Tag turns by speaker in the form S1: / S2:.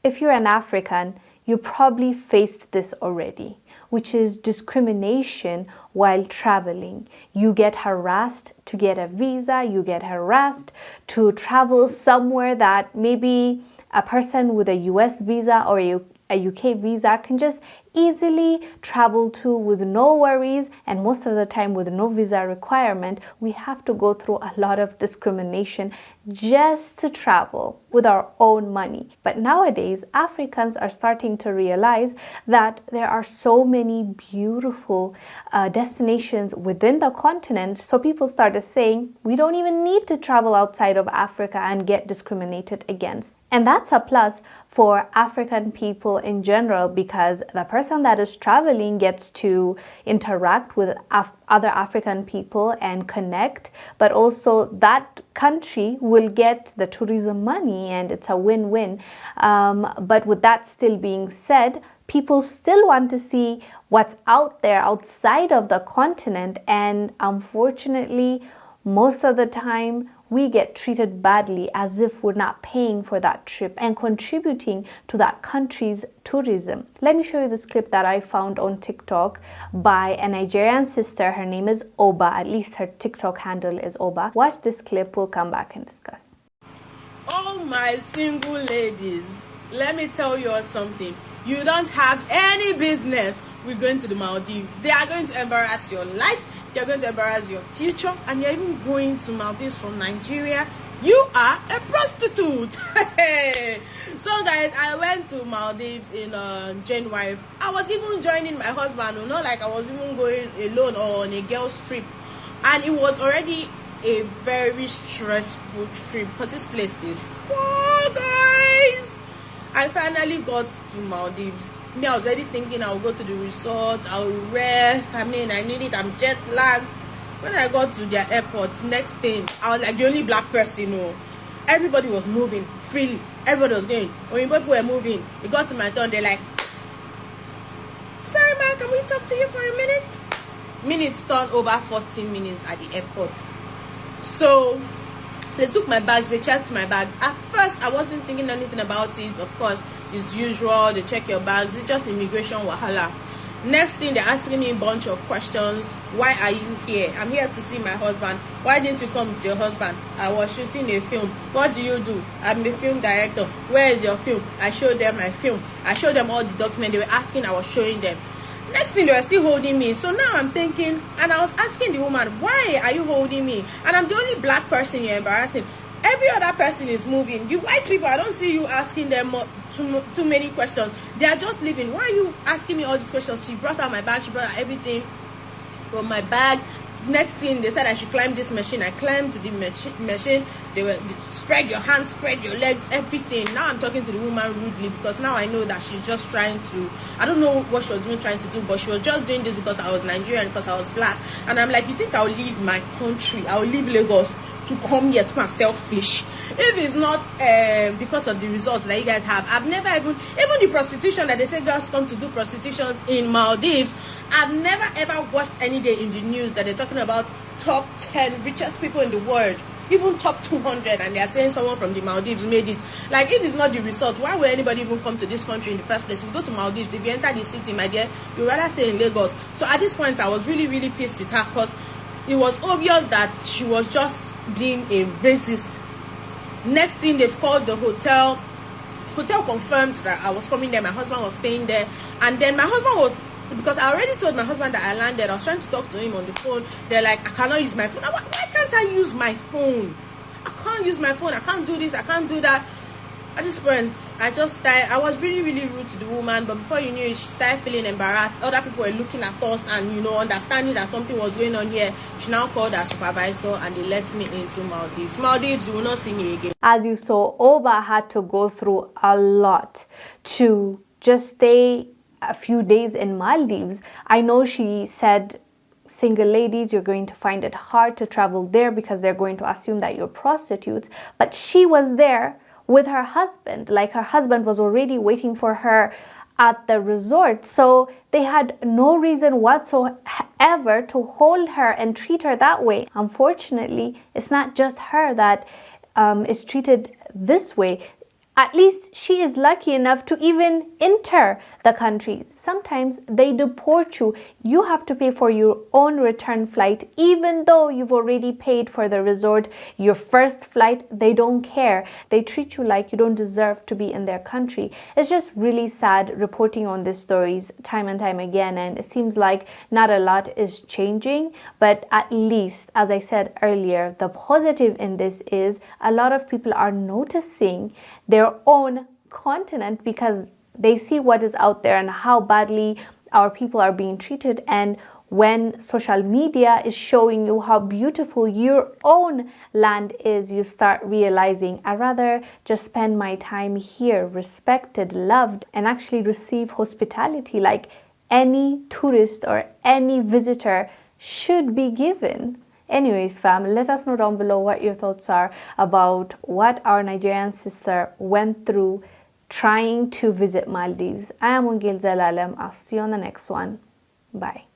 S1: If you're an African, you probably faced this already, which is discrimination while traveling. You get harassed to get a visa, you get harassed to travel somewhere that maybe a person with a US visa or a UK visa can just easily travel to with no worries, and most of the time with no visa requirement. We have to go through a lot of discrimination just to travel with our own money. But nowadays, Africans are starting to realize that there are so many beautiful destinations within the continent. So people started saying we don't even need to travel outside of Africa and get discriminated against. And that's a plus for African people in general, because the person that is traveling gets to interact with other African people and connect, but also that country will get the tourism money and it's a win-win. But with that still being said, people still want to see what's out there outside of the continent, and unfortunately, most of the time, we get treated badly as if we're not paying for that trip and contributing to that country's tourism. Let me show you this clip that I found on TikTok by a Nigerian sister. Her name is Oba, at least her TikTok handle is Oba. Watch this clip, we'll come back and discuss.
S2: Oh, my single ladies, let me tell you all something. You don't have any business with going to the Maldives. They are going to embarrass your life. They're going to embarrass your future, and you're even going to Maldives from Nigeria. You are a prostitute. So guys, I went to Maldives in January. I was even joining my husband, not like I was even going alone or on a girl's trip, and it was already a very stressful trip because this place is far, guys. I finally got to Maldives. Me, I was already thinking I would go to the resort, I will rest. I mean, I need it, I'm jet lagged. When I got to their airport, next thing, I was like the only black person, Everybody was moving freely. Everybody was going. When people were moving, it got to my turn, they're like, sorry, ma, can we talk to you for a minute? Minutes turned over 14 minutes at the airport. So they took my bags, they checked my bag. At first, I wasn't thinking anything about it. Of course, it's usual, they check your bags. It's just immigration wahala. Next thing, they're asking me a bunch of questions. Why are you here? I'm here to see my husband. Why didn't you come with your husband? I was shooting a film. What do you do? I'm a film director. Where is your film? I showed them my film. I showed them all the documents they were asking. I was showing them. Next thing, they were still holding me. So now I'm thinking, and I was asking the woman, why are you holding me? And I'm the only black person you're embarrassing. Every other person is moving. You white people, I don't see you asking them too many questions. They are just leaving. Why are you asking me all these questions? She brought out my bag. She brought out everything from my bag. Next thing, they said I should climb this machine. I climbed the machine. They spread your hands, spread your legs, everything. Now I'm talking to the woman rudely because now I know that she's just trying to, I don't know what she was even trying to do, but she was just doing this because I was Nigerian, because I was black. And I'm like, you think I'll leave my country? I'll leave Lagos to come here to come and sell fish? If it's not because of the results that you guys have, I've never even the prostitution that they say girls come to do prostitutions in Maldives, I've never ever watched any day in the news that they're talking about top 10 richest people in the world, even top 200, and they're saying someone from the Maldives made it. Like, if it's not the result, why would anybody even come to this country in the first place? If you go to Maldives, if you enter the city, my dear, you'd rather stay in Lagos. So at this point, I was really, really pissed with her because it was obvious that she was just being a racist. Next thing, they've called the hotel. Hotel confirmed that I was coming there. My husband was staying there. And then my husband was, because I already told my husband that I landed, I was trying to talk to him on the phone. They're like, I cannot use my phone. Why can't I use my phone? I can't use my phone. I can't do this. I can't do that. At this point, I was really, really rude to the woman. But before you knew it, she started feeling embarrassed. Other people were looking at us and, understanding that something was going on here. She now called her supervisor and they let me into Maldives. Maldives, you will not see me again.
S1: As you saw, Oba had to go through a lot to just stay a few days in Maldives. I know she said, single ladies, you're going to find it hard to travel there because they're going to assume that you're prostitutes. But she was there with her husband. Like, her husband was already waiting for her at the resort. So they had no reason whatsoever to hold her and treat her that way. Unfortunately, it's not just her that is treated this way. At least she is lucky enough to even enter the country. Sometimes they deport you. You have to pay for your own return flight, even though you've already paid for the resort. Your first flight, they don't care. They treat you like you don't deserve to be in their country. It's just really sad reporting on these stories time and time again, and it seems like not a lot is changing. But at least, as I said earlier, the positive in this is a lot of people are noticing their own continent because they see what is out there and how badly our people are being treated. And when social media is showing you how beautiful your own land is, you start realizing, I'd rather just spend my time here, respected, loved, and actually receive hospitality like any tourist or any visitor should be given. Anyways, fam, let us know down below what your thoughts are about what our Nigerian sister went through trying to visit Maldives. I am Wongel Zelalem. I'll see you on the next one. Bye.